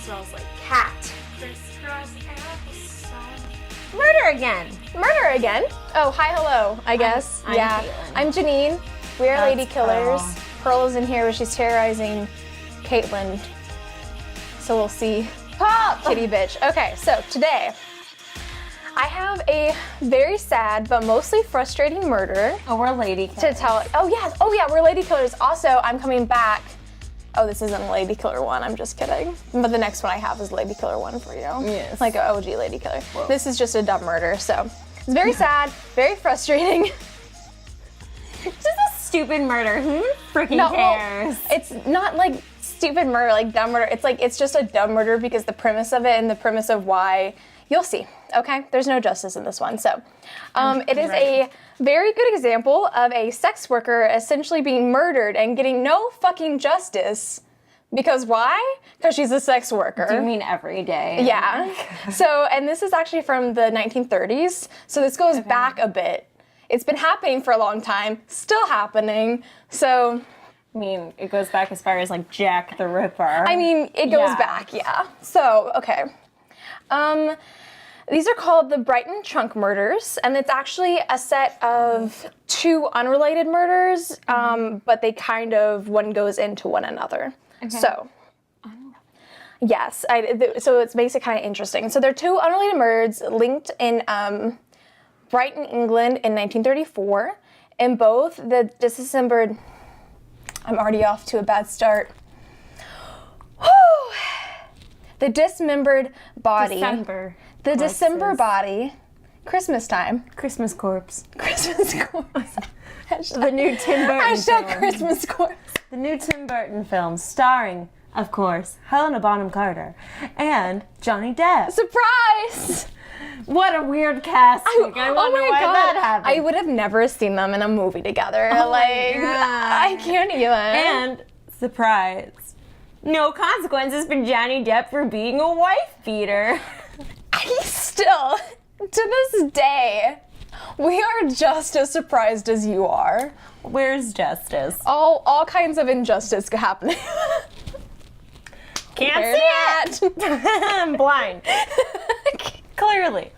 smells like cat. Crisscross applesauce. Murder again. Murder again. Oh, hi, hello, I guess. I'm yeah. Caitlin. I'm Janine. We are That's lady killers. Pearl. Pearl is in here, but she's terrorizing Caitlin. So we'll see. Pop! Kitty bitch. Okay, so today I have a very sad but mostly frustrating murder Oh, we're lady killers. to tell. Oh yeah, we're lady killers. Also, I'm coming back. Oh, this isn't a lady killer one. I'm just kidding. But the next one I have is lady killer one for you. Yes. Like an OG lady killer. Whoa. This is just a dumb murder. So it's very sad, very frustrating. Just a stupid murder. Who freaking Well, cares? it's not like stupid murder, like dumb murder. It's like it's just a dumb murder because the premise of it and the premise of why you'll see. Okay, there's no justice in this one. So, it is a very good example of a sex worker essentially being murdered and getting no fucking justice. Because why? Because she's a sex worker. Do you mean every day? Yeah. So, and this is actually from the 1930s. So this goes back a bit. It's been happening for a long time, still happening. So, I mean, it goes back as far as like Jack the Ripper. I mean, it goes Yeah. back, yeah. So, okay. These are called the Brighton Trunk Murders, and it's actually a set of two unrelated murders, but they kind of, one goes into one another. Okay. So, yes, so it makes it kind of interesting. So they're two unrelated murders linked in Brighton, England in 1934, and both the dismembered, I'm already off to a bad start. Whew. The dismembered body. December. The corpses. December body. Christmas time. Christmas corpse. Christmas corpse. The new Tim Burton Hashtag film. Christmas corpse. The new Tim Burton film starring, of course, Helena Bonham Carter and Johnny Depp. Surprise! What a weird casting. I wonder why that happened. I would have never seen them in a movie together. Oh my like, God. I can't even. And, surprise, no consequences for Johnny Depp for being a wife beater. I still, to this day, we are just as surprised as you are. Where's justice? All kinds of injustice happening. Can't Where see it. I'm blind. Clearly.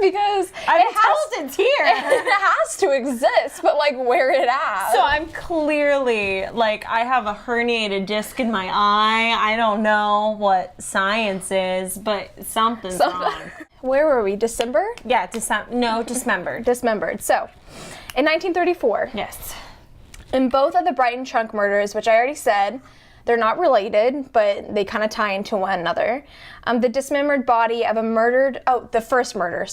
Because I'm told it's here. it has to exist, but like where it at? So I'm clearly, like, I have a herniated disc in my eye. I don't know what science is, but something's wrong. Where were we? December? Yeah, dismembered. Dismembered. So, in 1934, Yes. in both of the Brighton Trunk Murders, which I already said, they're not related, but they kind of tie into one another. The dismembered body of the first murder.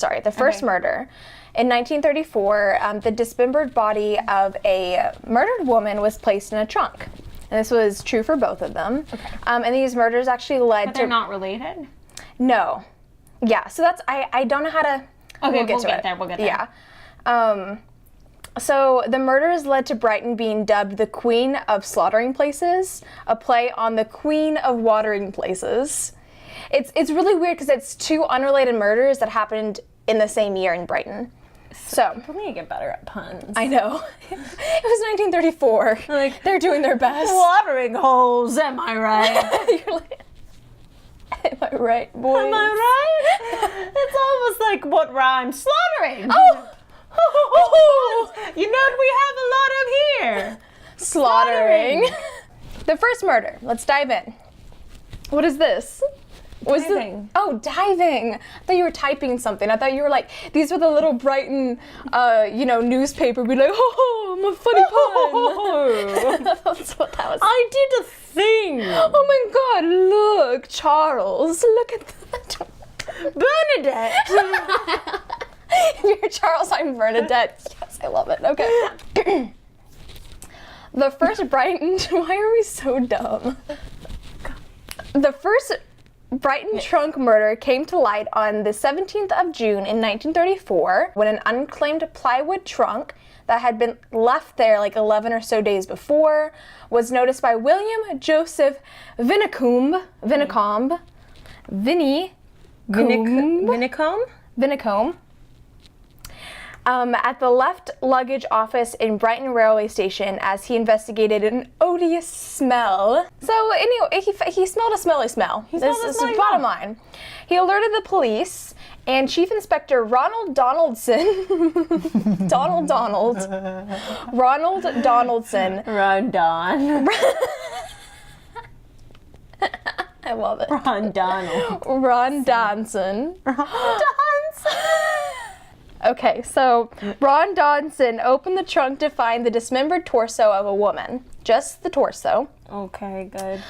In 1934, the dismembered body of a murdered woman was placed in a trunk. And this was true for both of them. Okay. And these murders actually led But to... they're not related? No. Yeah, so that's... I don't know how to... Okay, we'll to get it. there, we'll get there. Yeah. So the murders led to Brighton being dubbed the Queen of Slaughtering Places, a play on the Queen of Watering Places. It's really weird because it's two unrelated murders that happened in the same year in Brighton. So We need to get better at puns. I know. It was 1934. Like, they're doing their best. watering holes, am I right? You're like, am I right, boys? Am I right? It's almost like what rhymes? Slaughtering. Oh! You know what we have a lot of here? Slaughtering. The first murder. Let's dive in. What is this? Diving. Diving. I thought you were typing something. I thought you were like, these were the little Brighton, newspaper. Be like, oh, I'm a funny pun. That's what that was. I did a thing. Oh my God! Look, Charles. Look at that. Bernadette. You're Charles. I'm Bernadette. Yes, I love it. Okay. The first Brighton. Why are we so dumb? The first Brighton Trunk murder came to light on the 17th of June in 1934 when an unclaimed plywood trunk that had been left there like 11 or so days before was noticed by William Joseph Vinicombe. at the left luggage office in Brighton railway station as he investigated an odious smell. So anyway, he smelled a smelly smell. This is the bottom line. He alerted the police, and Chief Inspector Ronald Donaldson, Ronald Donaldson. Rondon. I love it. Ron Donald. Ron Donson. Okay, so Ron Donson opened the trunk to find the dismembered torso of a woman. Just the torso. Okay, good.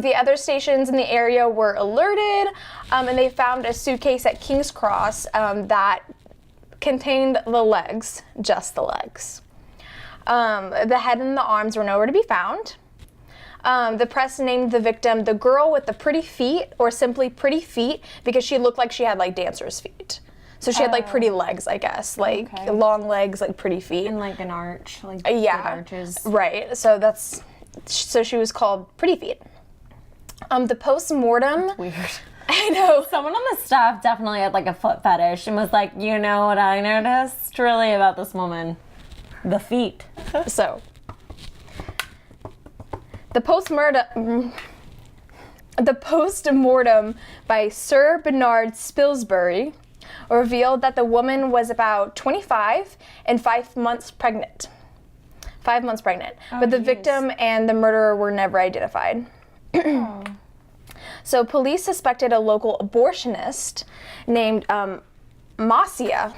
The other stations in the area were alerted, and they found a suitcase at King's Cross that contained the legs, just the legs. The head and the arms were nowhere to be found. The press named the victim the girl with the pretty feet, or simply pretty feet, because she looked like she had like dancer's feet. So she had like pretty legs, I guess, like long legs, like pretty feet. And like an arch, like yeah, big arches. Right. So she was called Pretty Feet. The post-mortem. That's weird. I know. Someone on the staff definitely had like a foot fetish and was like, you know what I noticed really about this woman? The feet. So. The post-mortem by Sir Bernard Spilsbury revealed that the woman was about 25 and 5 months pregnant. 5 months pregnant. But the victim and the murderer were never identified. So police suspected a local abortionist named Marcia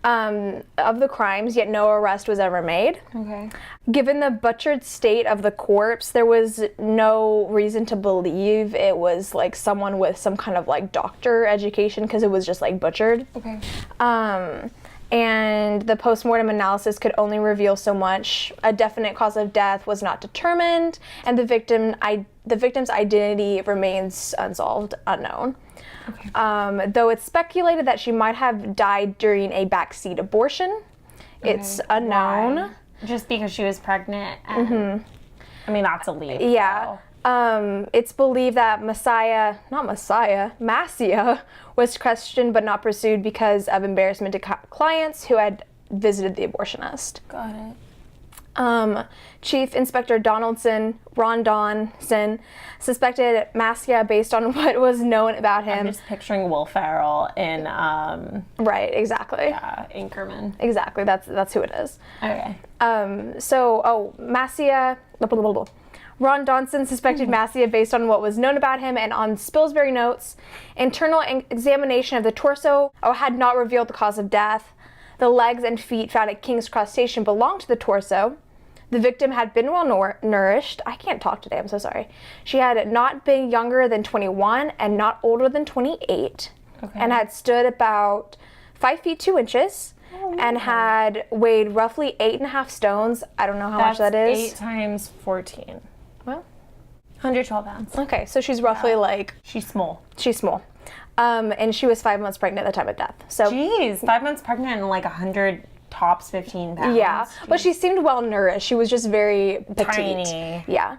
of the crimes, yet no arrest was ever made. Okay. Given the butchered state of the corpse, there was no reason to believe it was like someone with some kind of like doctor education, because it was just like butchered. Okay. And the postmortem analysis could only reveal so much. A definite cause of death was not determined, and the victim's identity remains unknown. Okay. Though it's speculated that she might have died during a backseat abortion. Okay. It's unknown. Why? Just because she was pregnant? And, I mean, that's a leap. Yeah. It's believed that Marcia was questioned but not pursued because of embarrassment to clients who had visited the abortionist. Got it. Chief Inspector Ron Donson, suspected Marcia based on what was known about him. I'm just picturing Will Ferrell in right, exactly. Yeah, Anchorman. Exactly, that's who it is. Okay. Marcia, Ron Donson suspected Marcia based on what was known about him, and on Spilsbury notes, internal examination of the torso had not revealed the cause of death. The legs and feet found at King's Cross Station belonged to the torso. The victim had been well nourished. I can't talk today, I'm so sorry. She had not been younger than 21 and not older than 28, and had stood about 5 feet 2 inches, and had weighed roughly 8.5 stones. I don't know how much that is. 8 times 14. Well, 112 pounds. Okay, so she's roughly like... She's small. She's small. And she was 5 months pregnant at the time of death. So, jeez, 5 months pregnant and like 100 tops 15 pounds. Yeah, Jeez. But she seemed well nourished. She was just very petite. Tiny. Yeah.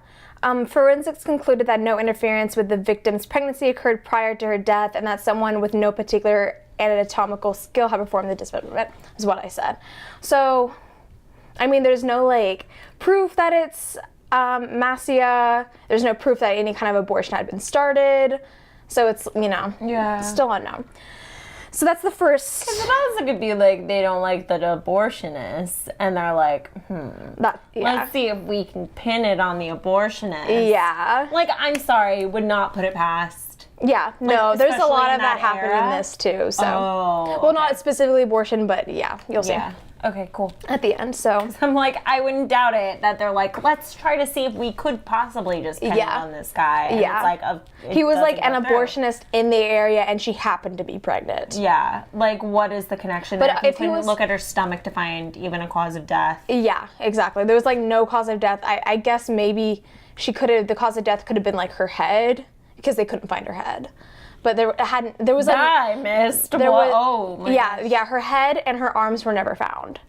Forensics concluded that no interference with the victim's pregnancy occurred prior to her death, and that someone with no particular anatomical skill had performed the dismemberment, is what I said. So, I mean, there's no like proof that it's Marcia. There's no proof that any kind of abortion had been started. So it's, still unknown. So that's the first. Because it also could be like they don't like the abortionist, and they're like, let's see if we can pin it on the abortionist. Yeah. Like, I'm sorry, would not put it past. Yeah, no, there's a lot of that happened in this too. So, well, not specifically abortion, but yeah, you'll see. Yeah. Okay, cool. At the end, so. I'm like, I wouldn't doubt it that they're like, let's try to see if we could possibly just pin it on this guy. And it's like he was like an abortionist in the area, and she happened to be pregnant. Yeah, like what is the connection? But if you couldn't look at her stomach to find even a cause of death. Yeah, exactly. There was like no cause of death. I guess maybe the cause of death could have been like her head, because they couldn't find her head. But there was like I missed. There was, yeah, her head and her arms were never found.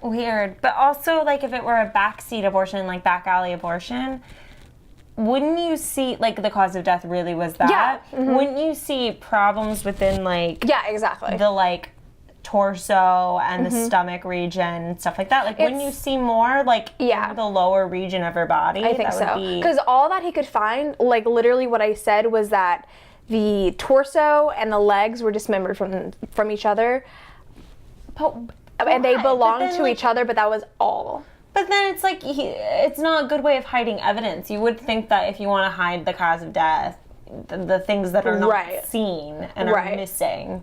Weird. But also, like, if it were a backseat abortion, like back alley abortion, wouldn't you see, like, the cause of death really was that? Yeah. Mm-hmm. Wouldn't you see problems within, like... Yeah, exactly. The, like, torso and the stomach region and stuff like that. Like, wouldn't you see more, like, in the lower region of her body? I think so. Because all that he could find, like, literally what I said was that the torso and the legs were dismembered from each other. And they belonged to each other, but that was all. But then it's like, it's not a good way of hiding evidence. You would think that if you want to hide the cause of death, the things that are not seen and are missing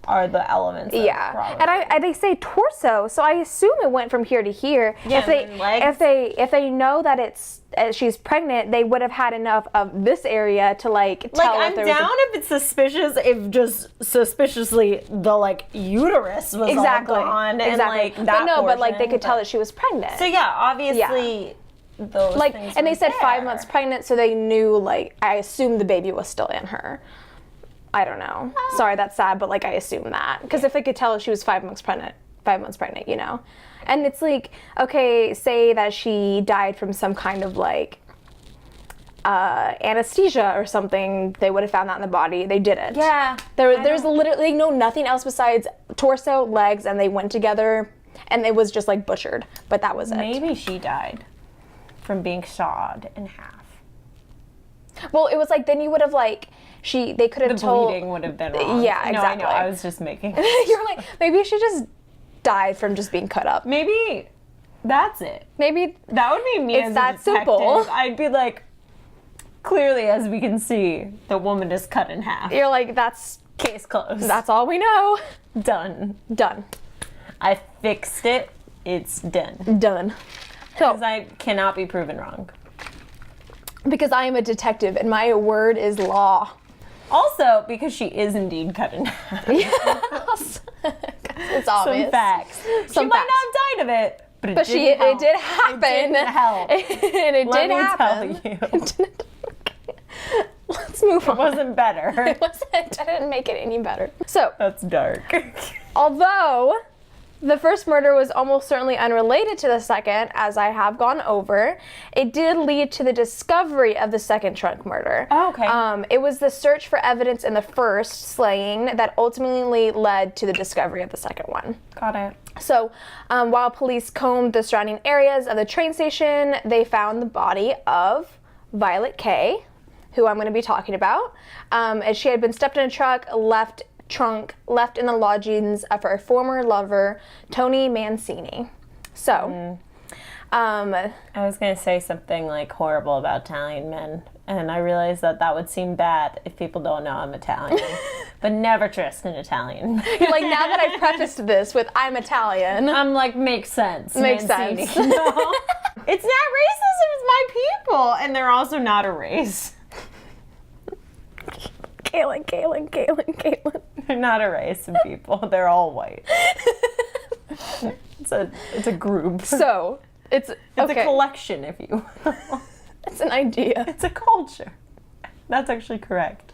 are the elements. And they say torso, so I assume it went from here to here. Yeah, if they know that it's she's pregnant, they would have had enough of this area to like tell. Like, I'm down if it's suspicious, if just suspiciously the like uterus was all gone and like that. But no, portion, but like they could tell that she was pregnant. So yeah, obviously. Those like, things and they said there. 5 months pregnant, so they knew, like, I assumed the baby was still in her. I don't know. Sorry, that's sad, but like I assume that. Because if they could tell she was 5 months pregnant, you know? And it's like, okay, say that she died from some kind of like anesthesia or something, they would have found that in the body. They didn't. Yeah. There's literally nothing else besides torso, legs, and they went together, and it was just like butchered. But that was it. Maybe she died from being sawed in half. Well, it was like, then you would have like, they could have told. The bleeding would have been wrong. Yeah, exactly. No, I know, I was just making. You're like, maybe she just died from just being cut up. Maybe that's it. Maybe that would be me it's as that a detective. simple. I'd be like, clearly, as we can see, the woman is cut in half. You're like, that's case closed. That's all we know. Done. I fixed it. It's done. Because I cannot be proven wrong. Because I am a detective and my word is law. Also, because she is indeed cut in half. Yes. It's obvious. Some facts. She might not have died of it, but it did happen. It didn't help. And it did happen. Let me tell you. Let's move on. It wasn't better. It wasn't. I didn't make it any better. So. That's dark. Although the first murder was almost certainly unrelated to the second, as I have gone over, it did lead to the discovery of the second trunk murder. Oh, okay. It was the search for evidence in the first slaying that ultimately led to the discovery of the second one. Got it. So, while police combed the surrounding areas of the train station, they found the body of Violet K., who I'm going to be talking about. And she had been stepped in a truck, left in the lodgings of her former lover, Tony Mancini. So, I was going to say something like horrible about Italian men, and I realized that would seem bad if people don't know I'm Italian. But never trust an Italian. You're like, now that I've prefaced this with I'm Italian. I'm like, makes sense. Makes Mancini. sense. No. It's not racist, it's my people, and they're also not a race. Kalen. They're not a race of people. They're all white. It's a group. So it's a collection, if you will. It's an idea. It's a culture. That's actually correct.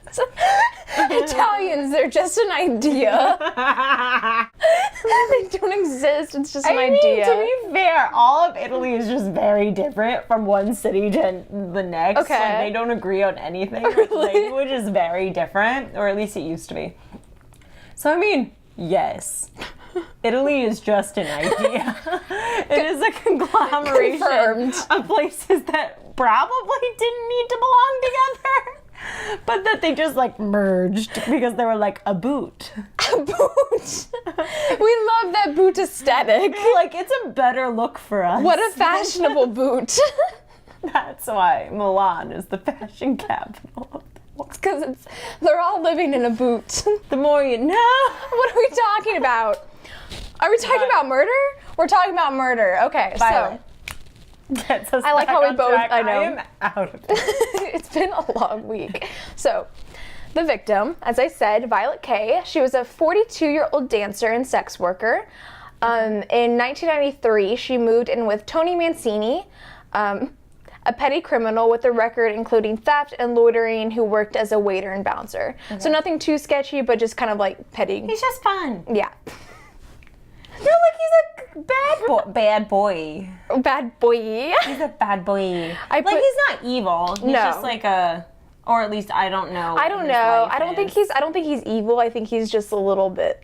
Italians, they're just an idea. They don't exist. It's just an idea. To be fair, all of Italy is just very different from one city to the next. Okay. Like, they don't agree on anything. Really? Language is very different, or at least it used to be. So, I mean, yes. Italy is just an idea. It is a conglomeration Confirmed. of places that probably didn't need to belong together. But that they just like merged because they were like a boot. A boot. We love that boot aesthetic. Like, it's a better look for us. What a fashionable boot. That's why Milan is the fashion capital of the world. It's because they're all living in a boot. The more you know. What are we talking about? Are we talking about murder? We're talking about murder. Okay, Violet. so. Gets us I like back how we on both. track. I know. I am out of it. It's been a long week. So, the victim, as I said, Violet K. She was a 42-year-old dancer and sex worker. In 1993, she moved in with Tony Mancini, a petty criminal with a record including theft and loitering, who worked as a waiter and bouncer. Okay. So nothing too sketchy, but just kind of like petty. He's just fun. Yeah. No, like, he's a bad boy. Bad boy. He's a bad boy. He's not evil. He's No. just like or at least I don't know. I don't know. I don't think he's evil. I think he's just a little bit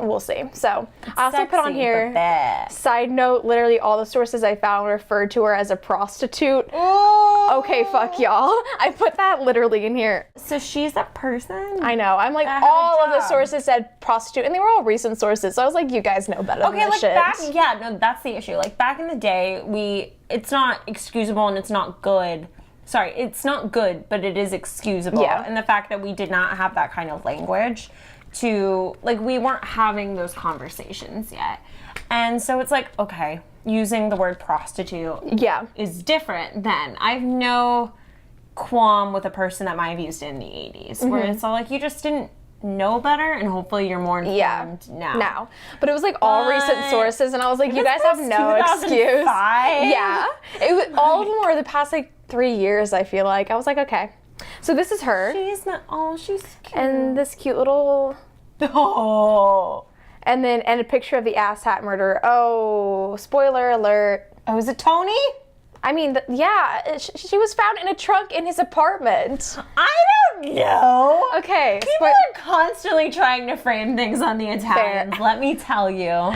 we'll see. So I also put on Sexy, here, but bad. side note, literally all the sources I found referred to her as a prostitute. Ooh. Okay, fuck y'all. I put that literally in here. So she's that person? I know. I'm like, That had a all of the job. sources said prostitute, and they were all recent sources. So I was like, you guys know better than Okay, this like shit. back, yeah, no, that's the issue. Like back in the day, it's not excusable and it's not good. Sorry, it's not good, but it is excusable. Yeah. And the fact that we did not have that kind of language to, like, we weren't having those conversations yet. And so it's like, okay, using the word prostitute Yeah. is different then. I have no qualm with a person that might have used it in the 80s, where it's all like, you just didn't know better, and hopefully you're more informed now. But it was like all recent But sources, and I was like, you guys This have was no excuse. 2005. Yeah. It was, all of them were the past like 3 years, I feel like. I was like, okay. So this is her. She's not, oh, she's cute. And this cute little, Oh. and a picture of the asshat murder. Oh, spoiler alert. Oh, is it Tony? I mean, yeah, she was found in a trunk in his apartment. I don't know. Okay. People are constantly trying to frame things on the Italians, let me tell you.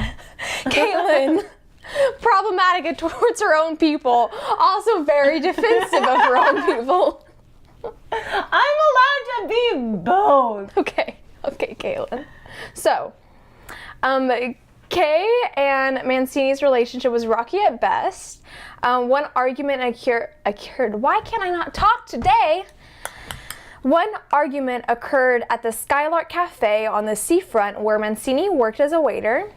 Caitlin, problematic towards her own people, also very defensive of her own people. I'm allowed to be both. Okay, Caitlin. So, Kay and Mancini's relationship was rocky at best. One argument occurred. Why can't I not talk today? One argument occurred at the Skylark Cafe on the seafront where Mancini worked as a waiter,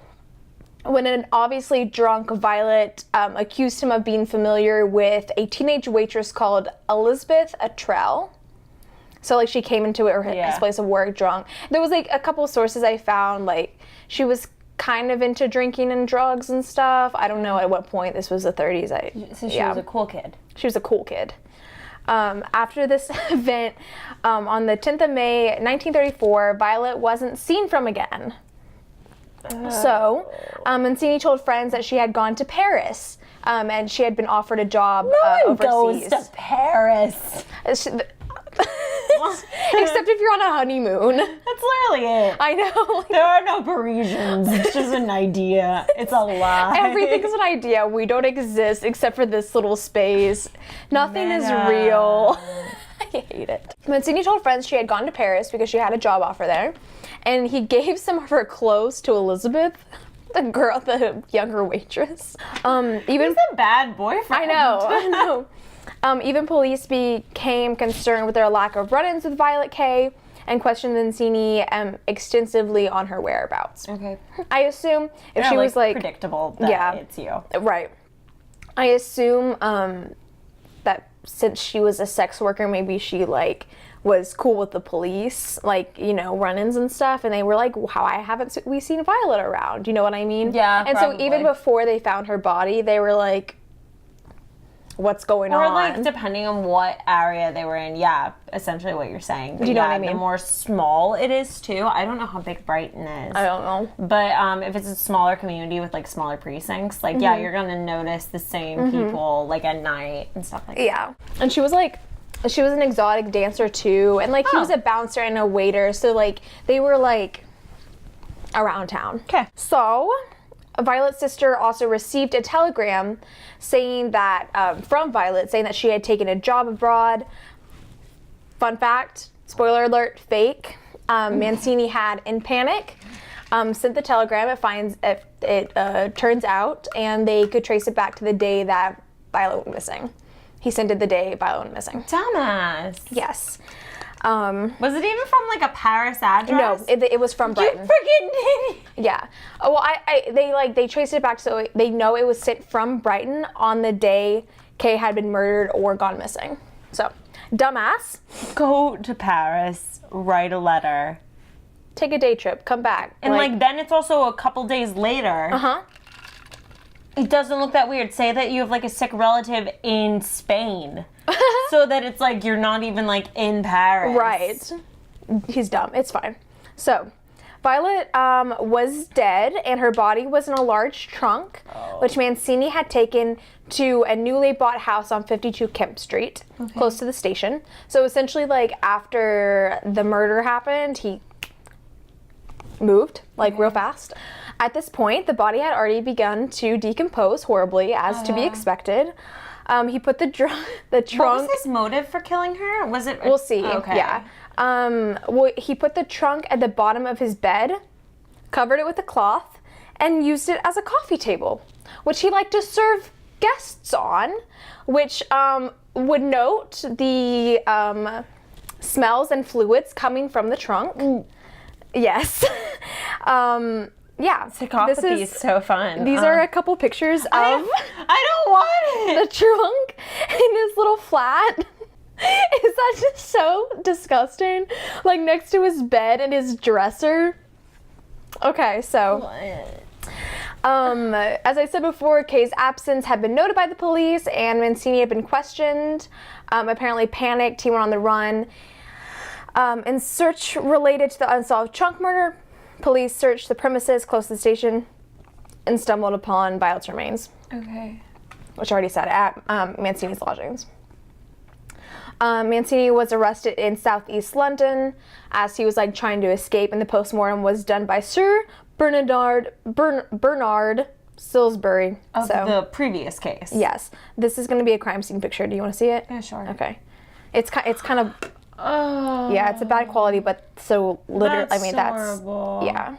when an obviously drunk Violet accused him of being familiar with a teenage waitress called Elizabeth Atrell. So, like, she came into his place of work drunk. There was, like, a couple of sources I found, like, she was kind of into drinking and drugs and stuff. I don't know at what point. This was the 30s. So she was a cool kid. She was a cool kid. After this event, on the 10th of May, 1934, Violet wasn't seen from again. So, Mancini told friends that she had gone to Paris, and she had been offered a job overseas. Goes to Paris. Except if you're on a honeymoon. That's literally it. I know. There are no Parisians. It's just an idea. It's a lie. Everything's an idea. We don't exist except for this little space. Nothing is real. I hate it. Mancini told friends she had gone to Paris because she had a job offer there, and he gave some of her clothes to Elizabeth, the younger waitress. He's a bad boyfriend. I know. Even police became concerned with their lack of run-ins with Violet Kay and questioned Mancini extensively on her whereabouts. Okay. I assume if she was like predictable that it's you. Right. I assume that since she was a sex worker, maybe she like was cool with the police, like, you know, run-ins and stuff, and they were like, how haven't we seen Violet around? You know what I mean? Yeah, And probably. so even before they found her body, they were like, what's going on? Or like depending on what area they were in, yeah, essentially what you're saying. But Do you know what I mean? The more small it is too. I don't know how big Brighton is. I don't know. But if it's a smaller community with like smaller precincts, like yeah, you're gonna notice the same people like at night and stuff like that. Yeah. And she was an exotic dancer too, and like he was a bouncer and a waiter, so like they were like around town. Okay. So Violet's sister also received a telegram saying that, from Violet, saying that she had taken a job abroad. Fun fact, spoiler alert, fake. Mancini had, in panic, sent the telegram. It turns out, and they could trace it back to the day that Violet went missing. He sent it the day Violet went missing. Dumbass. Yes. Was it even from like a Paris address? No, it was from Brighton. You freaking idiot. Yeah. Oh, well, they traced it back, so they know it was sent from Brighton on the day Kay had been murdered or gone missing. So, dumbass. Go to Paris, write a letter. Take a day trip, come back. And like then it's also a couple days later. Uh-huh. It doesn't look that weird. Say that you have like a sick relative in Spain. So that it's like you're not even like in Paris. Right. He's dumb. It's fine. So, Violet was dead, and her body was in a large trunk, which Mancini had taken to a newly bought house on 52 Kemp Street, close to the station. So essentially, like, after the murder happened, he moved, like real fast. At this point, the body had already begun to decompose horribly, as to be expected. He put the trunk... What was his motive for killing her? Was it... We'll see. Okay. Yeah. He put the trunk at the bottom of his bed, covered it with a cloth, and used it as a coffee table, which he liked to serve guests on, which would note the smells and fluids coming from the trunk. Yes. Yeah. Psychopathy is so fun. These are a couple pictures of... I don't want it! The trunk in his little flat. Is that just so disgusting? Like next to his bed and his dresser. Okay, so... as I said before, Kay's absence had been noted by the police and Mancini had been questioned. Apparently panicked, he went on the run. In search related to the unsolved trunk murder, police searched the premises close to the station and stumbled upon Violet's remains. Okay. Which I already said, at Mancini's lodgings. Mancini was arrested in southeast London as he was like trying to escape, and the postmortem was done by Sir Bernard Salisbury. Of the previous case. Yes. This is going to be a crime scene picture. Do you want to see it? Yeah, sure. Okay. It's kind of... Oh. Yeah, it's a bad quality, but so literally, I mean, that's... horrible. Yeah.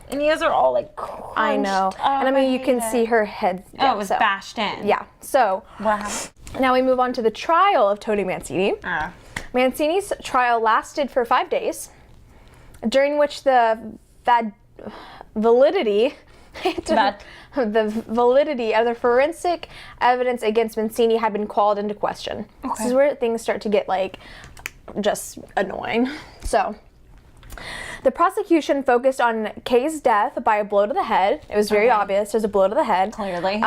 And the others are all like crunched. I know. And I mean, you can see her head. Yeah, it was bashed in. Yeah. So... Wow. Now we move on to the trial of Tony Mancini. Mancini's trial lasted for 5 days, during which the validity of the forensic evidence against Mancini had been called into question. Okay. This is where things start to get like just annoying. So the prosecution focused on Kay's death by a blow to the head. It was very obvious. There's a blow to the head. Clearly.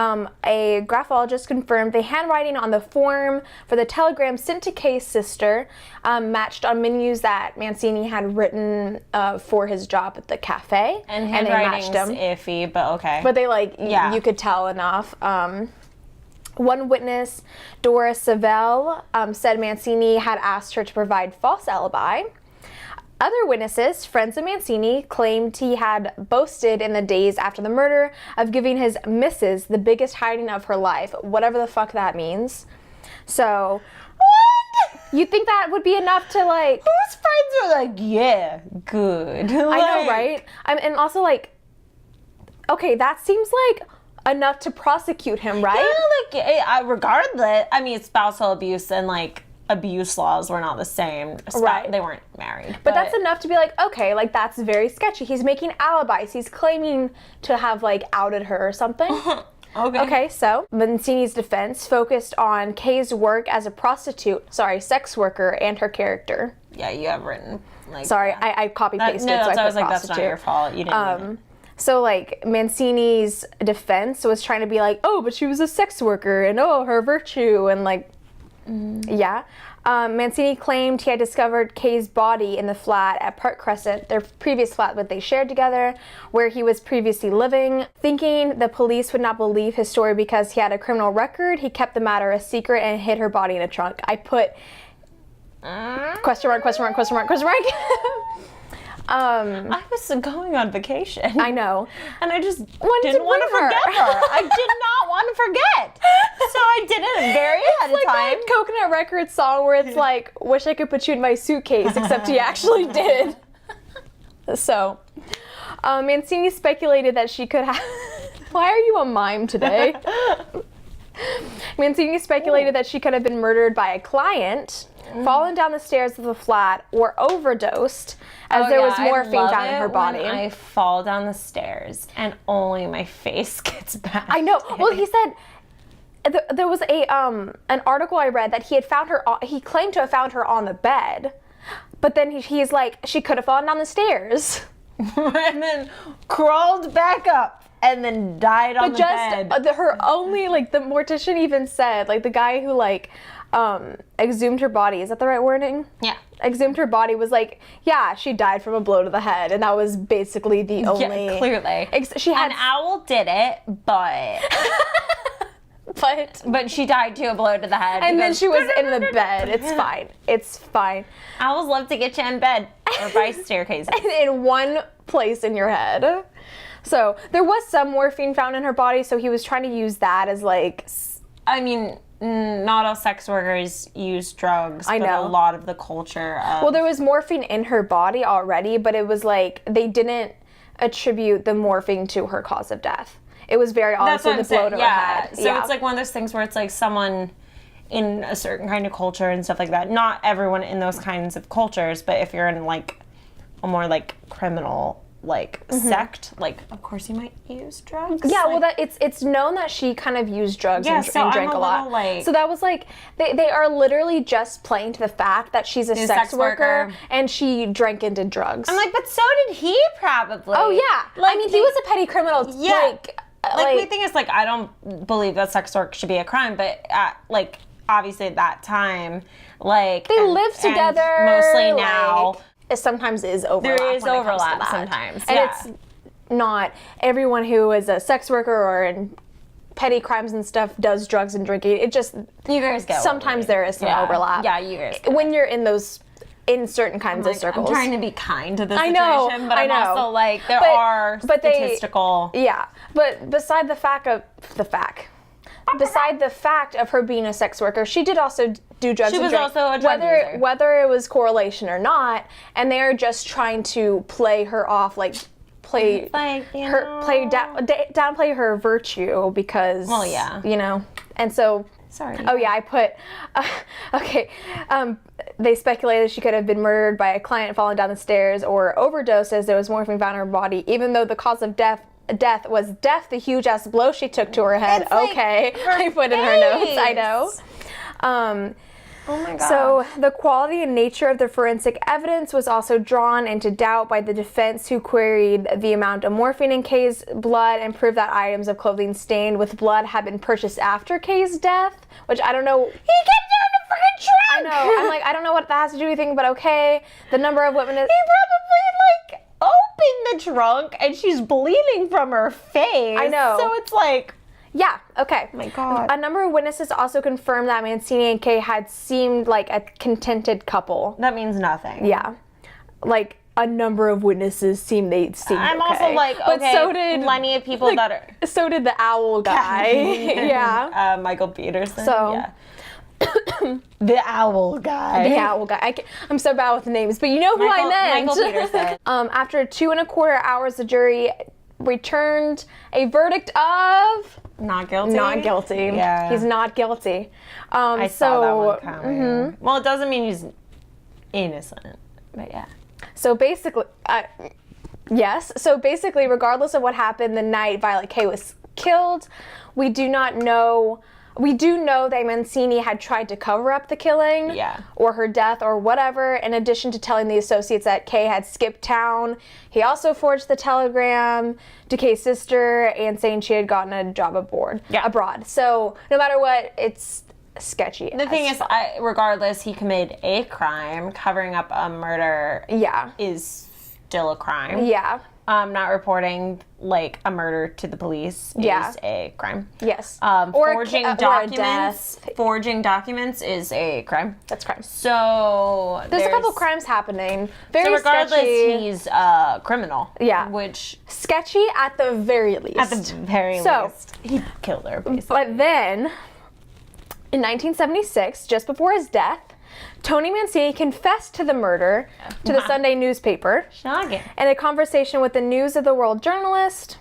A graphologist confirmed the handwriting on the form for the telegram sent to Kay's sister matched on menus that Mancini had written for his job at the cafe. And handwriting's iffy, but okay. But they you could tell enough. One witness, Doris Savelle, said Mancini had asked her to provide false alibi. Other witnesses, friends of Mancini, claimed he had boasted in the days after the murder of giving his missus the biggest hiding of her life, whatever the fuck that means. So, what? You think that would be enough to like... Whose friends are like, yeah, good. I know, right? And also like, okay, that seems like enough to prosecute him, right? Yeah, like, regardless, I mean, spousal abuse and like, abuse laws were not the same. Right. They weren't married. But that's enough to be like, okay, like that's very sketchy. He's making alibis. He's claiming to have like outed her or something. Okay, so Mancini's defense focused on Kay's work as a sex worker and her character. Yeah, you have written like... Sorry, I copy-pasted, so I was like, that's not your fault. You didn't mean it. So, like, Mancini's defense was trying to be like, oh, but she was a sex worker, and oh, her virtue, and like, yeah. Mancini claimed he had discovered Kay's body in the flat at Park Crescent, their previous flat that they shared together, where he was previously living. Thinking the police would not believe his story because he had a criminal record, he kept the matter a secret and hid her body in a trunk. I put question mark. I was going on vacation. I know. And I just didn't want to forget her. I did not want to forget. So I did it very ahead of time. That Coconut Records song where it's like, wish I could put you in my suitcase, except he actually did. So, Mancini speculated that she could have... Why are you a mime today? Mancini speculated that she could have been murdered by a client, fallen down the stairs of the flat, or overdosed, as there was morphine down in her body. When I fall down the stairs and only my face gets back. I know. Well, he said there was an article I read that he had found her. He claimed to have found her on the bed, but then he's like, she could have fallen down the stairs and then crawled back up. And then died on the bed. Her only, like, the mortician even said, like, the guy who, like, exhumed her body, is that the right wording? Yeah. Exhumed her body was like, yeah, she died from a blow to the head, and that was basically the only... Yeah, clearly. She had... An owl did it, but... But she died to a blow to the head. And then she was in the bed. It's fine. It's fine. Owls love to get you in bed or by staircases. In one place in your head. So there was some morphine found in her body, so he was trying to use that as like... I mean, not all sex workers use drugs. I know. But a lot of the culture of... Well, there was morphine in her body already, but it was like they didn't attribute the morphine to her cause of death. It was very obviously the blow to her head. So it's like one of those things where it's like someone in a certain kind of culture and stuff like that. Not everyone in those kinds of cultures, but if you're in like a more like criminal like sect, like of course you might use drugs. Yeah, like, well, that it's known that she kind of used drugs and drank a lot. Like, so that was like they are literally just playing to the fact that she's a sex worker and she drank and did drugs. I'm like, but so did he probably. Oh yeah, like, I mean he was a petty criminal. Yeah, like the thing is like I don't believe that sex work should be a crime, but like obviously at that time, like they lived together. Mostly now. Like, it sometimes is overlap. There is when overlap it comes to that. sometimes. And yeah. it's not everyone who is a sex worker or in petty crimes and stuff does drugs and drinking. It just you guys get sometimes there is some overlap. Yeah, you guys when you're in certain kinds of circles. I'm trying to be kind to the I situation, know, but I'm I know. also like there are statistical. But beside the fact of her being a sex worker, she did also do drugs. She and was drink, also a drug user. Whether it was correlation or not, and they are just trying to play her off, downplay her virtue because, and so. Sorry. Oh yeah, I put. Okay. They speculated she could have been murdered by a client falling down the stairs or overdosed as there was morphine found in her body, even though the cause of death was the huge ass blow she took to her head. It's like okay, I put in her notes. I know. Oh my god. So the quality and nature of the forensic evidence was also drawn into doubt by the defense, who queried the amount of morphine in Kay's blood and proved that items of clothing stained with blood had been purchased after Kay's death, which I don't know. He kept doing the freaking trunk! I know. I'm like, I don't know what that has to do with anything, but okay. The number of women... He probably, opened the trunk and she's bleeding from her face. I know. So it's like... Yeah, okay. Oh my god. A number of witnesses also confirmed that Mancini and Kay had seemed like a contented couple. That means nothing. Yeah. Like, a number of witnesses seemed I'm okay. also like, okay, but so did plenty of people that are... So did the owl guy. Yeah. Michael Peterson. So... Yeah. The owl guy. The owl guy. I'm so bad with names, but you know who I meant. Michael Peterson. After 2.25 hours, the jury returned a verdict of... Not guilty? Not guilty. Yeah. He's not guilty. I saw that one coming. Well, it doesn't mean he's innocent, but yeah. So basically, yes. So basically, regardless of what happened the night Violet Kay was killed, we do know that Mancini had tried to cover up the killing, or her death, or whatever. In addition to telling the associates that Kay had skipped town, he also forged the telegram to Kay's sister and saying she had gotten a job abroad. So no matter what, it's sketchy. The thing is, regardless, he committed a crime. Covering up a murder, is still a crime. Yeah. Not reporting a murder to the police is a crime. Yes. Forging documents. Or a death. Forging documents is a crime. That's crime. So there's a couple crimes happening. So regardless, he's a criminal. Yeah. Which sketchy at the very least. At the very least, he killed her. Basically. But then, in 1976, just before his death, Tony Mancini confessed to the murder to the Sunday newspaper. Shocking. In a conversation with the News of the World journalist,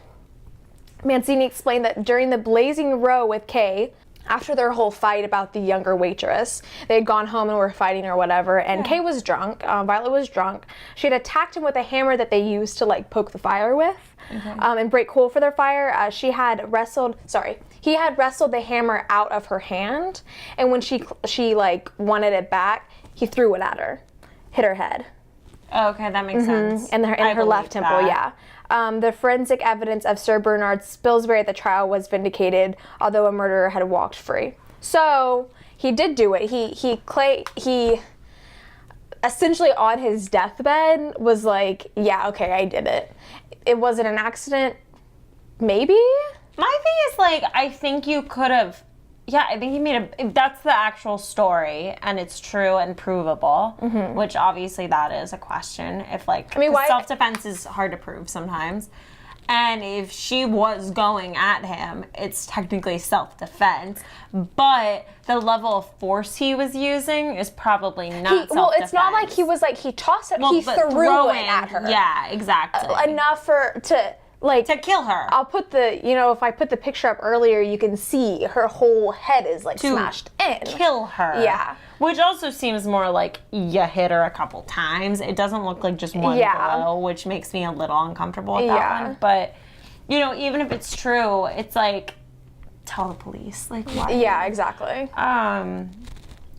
Mancini explained that during the Blazing Row with Kay, after their whole fight about the younger waitress, they had gone home and were fighting or whatever, and Kay was drunk, Violet was drunk. She had attacked him with a hammer that they used to poke the fire with and break coal for their fire. He had wrestled the hammer out of her hand, and when she wanted it back, he threw it at her, hit her head. Oh, okay, that makes sense. And her left temple, the forensic evidence of Sir Bernard Spilsbury at the trial was vindicated, although a murderer had walked free. So he did do it. He essentially on his deathbed was like, yeah, okay, I did it. It wasn't an accident, maybe? My thing is I think you could have Yeah, I think he made if that's the actual story and it's true and provable, which obviously that is a question. If like, why self-defense is hard to prove sometimes. And if she was going at him, it's technically self-defense. But the level of force he was using is probably not self-defense. Well, it's not like he was like, he tossed it, he threw it at her. Yeah, exactly. Enough to kill her. I'll put if I put the picture up earlier, you can see her whole head is like smashed in. Kill her. Yeah. Which also seems more like you hit her a couple times. It doesn't look like just one blow, which makes me a little uncomfortable with that one. But, even if it's true, it's like, tell the police. Like, why? Yeah, exactly.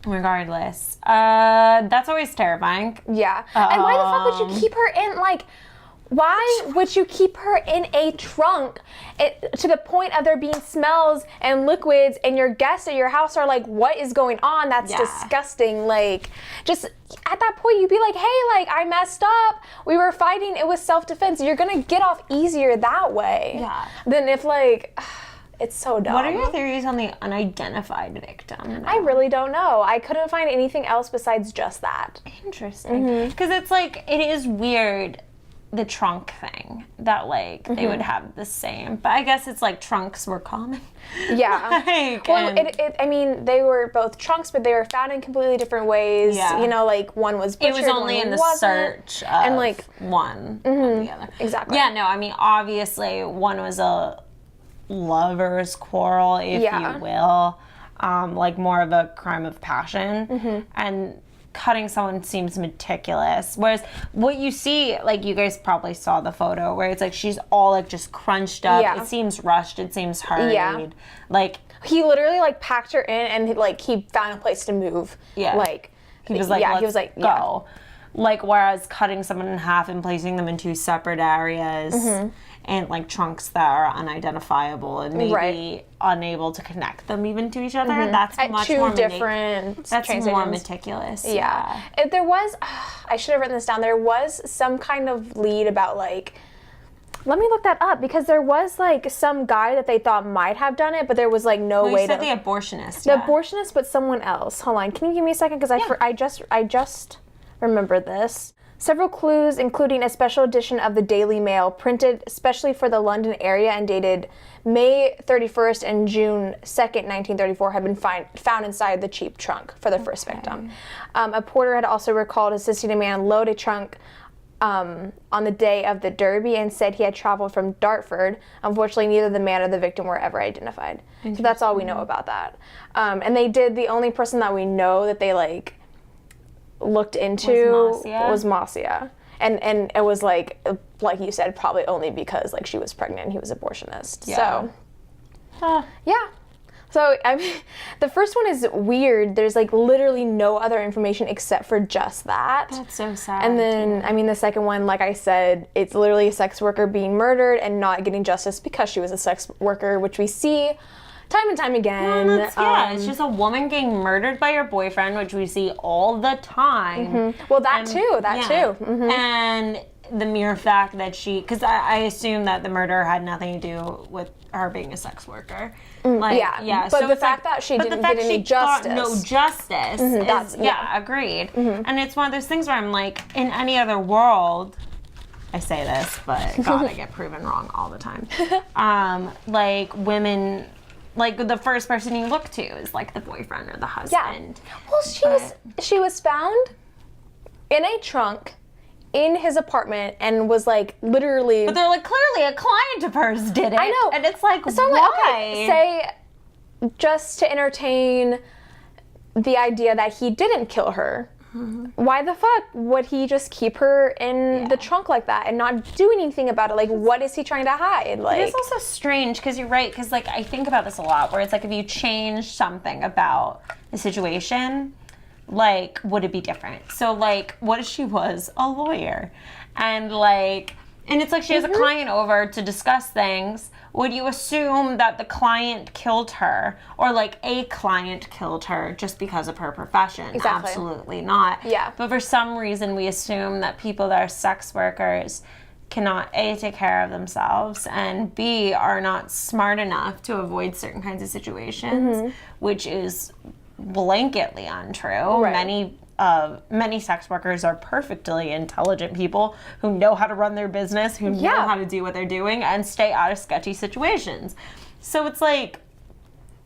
Regardless. That's always terrifying. Yeah. And why the fuck would you keep her in, like, why would you keep her in a trunk to the point of there being smells and liquids and your guests at your house are like, what is going on? That's disgusting. Like, just at that point, you'd be like, hey, like, I messed up. We were fighting. It was self-defense. You're going to get off easier that way. Yeah. Than if, like, it's so dumb. What are your theories on the unidentified victim? I really don't know. I couldn't find anything else besides just that. Interesting. Because it's like, it is weird, the trunk thing, that like they would have the same, but I guess it's like trunks were common. Yeah. I mean, they were both trunks, but they were found in completely different ways. Yeah. Like one was butchered, it was only in the search of and like one and the other. Exactly. Yeah, no, I mean, obviously one was a lover's quarrel, if you will, like more of a crime of passion, and cutting someone seems meticulous. Whereas what you see, like you guys probably saw the photo where it's like she's all like just crunched up. Yeah. It seems rushed. It seems hurried. Yeah. Like he literally like packed her in and like he found a place to move. Yeah. Like he was like, he was like, go. Like whereas cutting someone in half and placing them in two separate areas. And like trunks that are unidentifiable and maybe unable to connect them even to each other. That's at much two more different. That's more meticulous. Yeah. If there was, I should have written this down. There was some kind of lead about like. Let me look that up because there was like some guy that they thought might have done it, but there was like no way. You said the abortionist. The abortionist, but someone else. Hold on. Can you give me a second? Because I just remembered this. Several clues, including a special edition of the Daily Mail, printed especially for the London area and dated May 31st and June 2nd, 1934, have been found inside the cheap trunk for the first victim. A porter had also recalled assisting a man load a trunk on the day of the Derby and said he had traveled from Dartford. Unfortunately, neither the man or the victim were ever identified. So that's all we know about that. And they did, the only person that we know that they like looked into was Marcia. And it was like you said, probably only because like she was pregnant and he was abortionist. Yeah. So yeah. So I mean, the first one is weird. There's like literally no other information except for just that. That's so sad. And then I mean the second one, like I said, it's literally a sex worker being murdered and not getting justice because she was a sex worker, which we see time and time again. Well, it's just a woman getting murdered by her boyfriend, which we see all the time. Well, that too. And the mere fact that because I assume that the murder had nothing to do with her being a sex worker. But so the fact that she didn't get any justice. No justice. Agreed. And it's one of those things where I'm like, in any other world, I say this, but God, I get proven wrong all the time. Like women. Like the first person you look to is like the boyfriend or the husband. Yeah. Well, she was found in a trunk in his apartment and was like literally. But they're like clearly a client of hers did it. I know. And it's like so why? Okay, say just to entertain the idea that he didn't kill her. Why the fuck would he just keep her in the trunk like that and not do anything about it? Like, what is he trying to hide? Like, it's also strange because you're right. Because like I think about this a lot, where it's like if you change something about the situation, like would it be different? So like, what if she was a lawyer, and it's like she has a client over to discuss things. Would you assume that the client killed her or like a client killed her just because of her profession? Exactly. Absolutely not. Yeah. But for some reason we assume that people that are sex workers cannot A, take care of themselves, and B, are not smart enough to avoid certain kinds of situations, which is blanketly untrue. Right. Many sex workers are perfectly intelligent people who know how to run their business, who know how to do what they're doing, and stay out of sketchy situations. So it's like...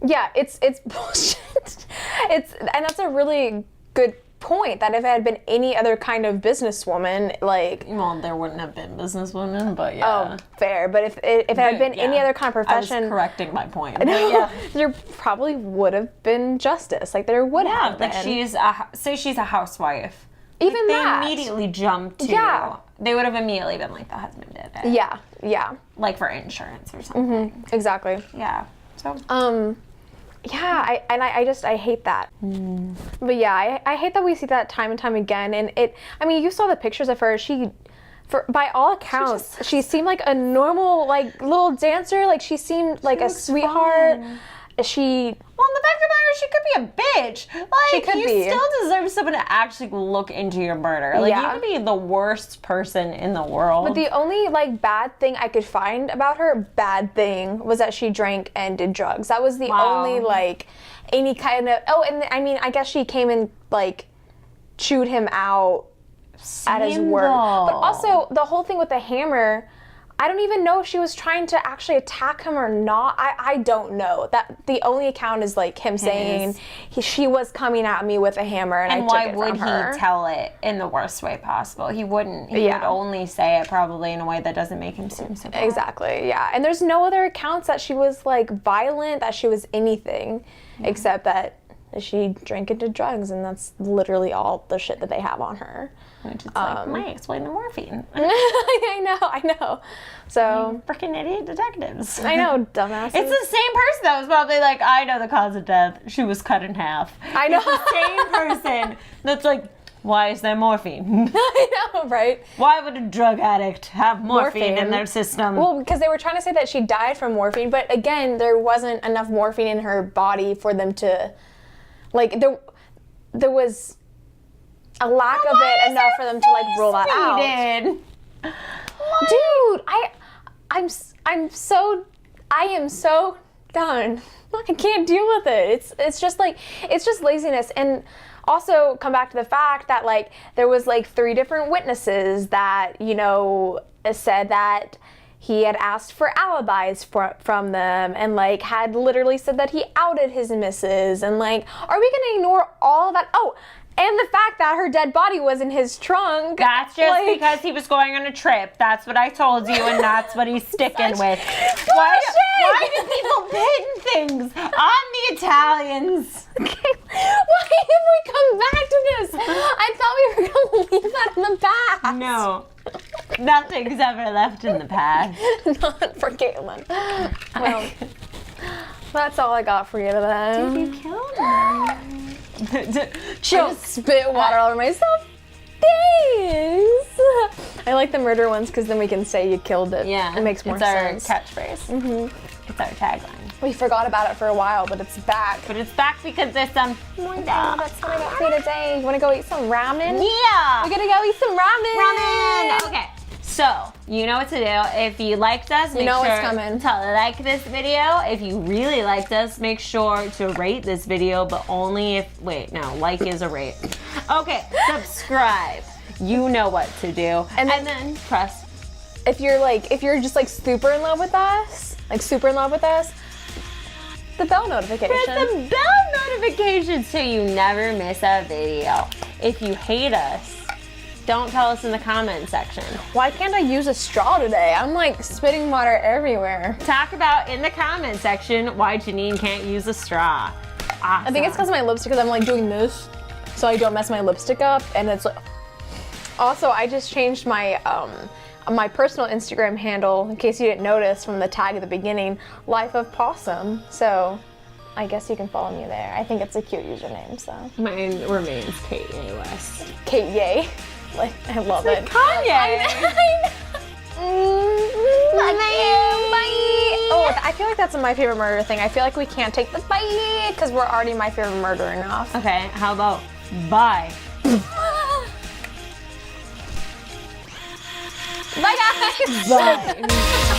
Yeah, it's bullshit. And that's a really good point, that if it had been any other kind of businesswoman, like... Well, there wouldn't have been businesswomen, but yeah. Oh, fair. But if it had been any other kind of profession... I was correcting my point. But yeah. There probably would have been justice. Like, there would have been. Like, say she's a housewife. Even they that. immediately jump to... They would have immediately been like, the husband did it. Yeah. Like for insurance or something. Exactly. Yeah. So... Yeah, I hate that. But yeah, I hate that we see that time and time again. And you saw the pictures of her. By all accounts, she seemed like a normal, like, little dancer. Like, she seemed like a sweetheart. Fine. Well, the fact of the matter is, she could be a bitch. Like, she could be. You still deserve someone to actually look into your murder. Like, you could be the worst person in the world. But the only, like, bad thing I could find about her, was that she drank and did drugs. That was the only, like, any kind of... Oh, and I guess she came and, like, chewed him out at his work. But also, the whole thing with the hammer... I don't even know if she was trying to actually attack him or not. I don't know. That the only account is like him saying she was coming at me with a hammer and I took it from her. And why would he tell it in the worst way possible? He wouldn't. He would only say it probably in a way that doesn't make him seem so bad. Exactly, yeah. And there's no other accounts that she was like violent, that she was anything, except that she drank and did drugs, and that's literally all the shit that they have on her. Which is like, might explain the morphine. I know. So... Freaking idiot detectives. I know, dumbasses. It's the same person that was probably like, I know the cause of death. She was cut in half. I know. It's the same person that's like, why is there morphine? I know, right? Why would a drug addict have morphine in their system? Well, because they were trying to say that she died from morphine, but again, there wasn't enough morphine in her body for them to... Like, there was... a lack of it enough for them to like rule that out. Dude, I am so done. I can't deal with it. It's just laziness. And also come back to the fact that like there was like 3 different witnesses that, said that he had asked for alibis from them and like had literally said that he outed his missus, and like, are we gonna ignore all of that? Oh, and the fact that her dead body was in his trunk. That's just because he was going on a trip. That's what I told you, and that's what he's sticking with. Why do people pin things on the Italians? Okay. Why have we come back to this? I thought we were going to leave that in the past. No. Nothing's ever left in the past. Not for Caitlin. Well, that's all I got for you today. Did you kill him? I just spit water all over myself. Thanks. I like the murder ones because then we can say you killed it. Yeah, it makes more sense. It's our catchphrase. It's our tagline. We forgot about it for a while, but it's back. But it's back because there's some... Oh my God, that's what I got for you today. You want to go eat some ramen? Yeah. We're going to go eat some ramen. Okay. So, you know what to do. If you liked us, make sure what's coming. to like this video. If you really liked us, make sure to rate this video, but only if... Wait, no. Like is a rate. Okay. Subscribe. You know what to do. And then press... If you're just like super in love with us, the bell notification. Press the bell notification so you never miss a video. If you hate us, don't tell us in the comment section. Why can't I use a straw today? I'm like spitting water everywhere. Talk about in the comment section why Janine can't use a straw. Awesome. I think it's because of my lipstick, because I'm like doing this so I don't mess my lipstick up. And it's like... Also, I just changed my my personal Instagram handle, in case you didn't notice from the tag at the beginning, Life of Possum. So I guess you can follow me there. I think it's a cute username, so. Mine remains Kate Ye West. Kate Ye. Like, I love it. Kanye. I know. Bye. Oh, I feel like that's a My Favorite Murder thing. I feel like we can't take the bye because we're already My Favorite Murder enough. Okay, how about bye? Bye, guys. Bye.